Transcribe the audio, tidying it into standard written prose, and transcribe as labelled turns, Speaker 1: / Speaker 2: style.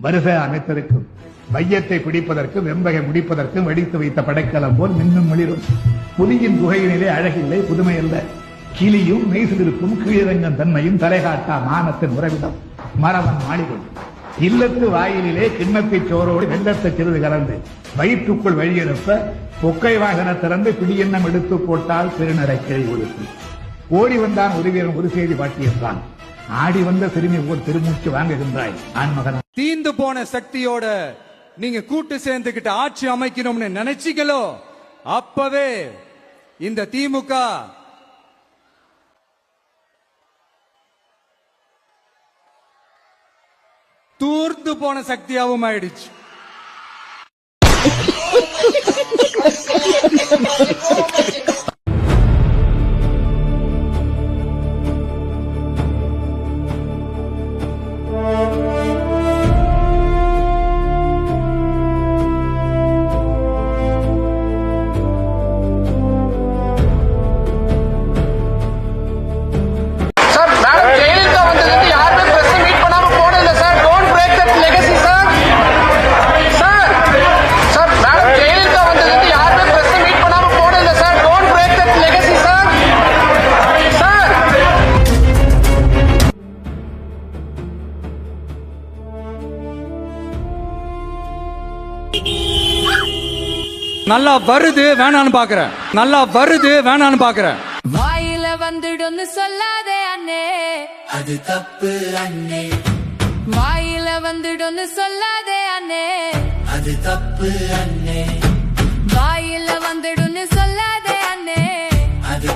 Speaker 1: வருக அமைத்ததற்கும் மையத்தை பிடிப்பதற்கும் வெம்பகை முடிப்பதற்கும் வெடித்து வைத்த படைக்கலம் போல் மின்னும் மிளிரும். புலியின் குகையினிலே அழகில்லை, புதுமை அல்ல. கிளியும் மெய்சிலிருக்கும் கீழிறங்கும் தன்மையும் தலைகாட்டா மானத்தின் உறவிடம் மரவன் மாளிகை. இல்லத்து வாயிலே கிண்ணத்தை சோரோடு வெள்ளத்தை சிறிது கலந்து வயிற்றுக்குள் வழியெடுப்ப பொக்கை வாகன திறந்து பிடியெண்ணம் எடுத்து போட்டால் பெருநரை கிளை ஒழுக்கு. ஓடி வந்தான் ஒரு வீரன் ஒரு செய்தி பாட்டியிருந்தான். ஆடி வந்த சிறுமி போல் திருமூச்சு வாங்குகின்றாய் ஆண்மகன்.
Speaker 2: தீந்து போன சக்தியோட நீங்க கூட்டு சேர்ந்துகிட்டு ஆட்சி அமைக்கணும்னு நினைச்சீங்களோ அப்பவே இந்த திமுக தூர்த்து போன சக்தியாவும் ஆயிடுச்சு. நல்லா வருது வேணான்னு பாக்குறேன், நல்லா வருது வேணான்னு பாக்குறேன்.
Speaker 3: வாயில வந்துடும்னு சொல்லாதே அண்ணே,
Speaker 4: அது தப்பு அண்ணே.
Speaker 3: வாயில வந்துடும்னு சொல்லாதே அண்ணே,
Speaker 4: அது தப்பு அண்ணே.
Speaker 3: வாயில வந்துடும்னு சொல்லாதே அண்ணே,
Speaker 4: அது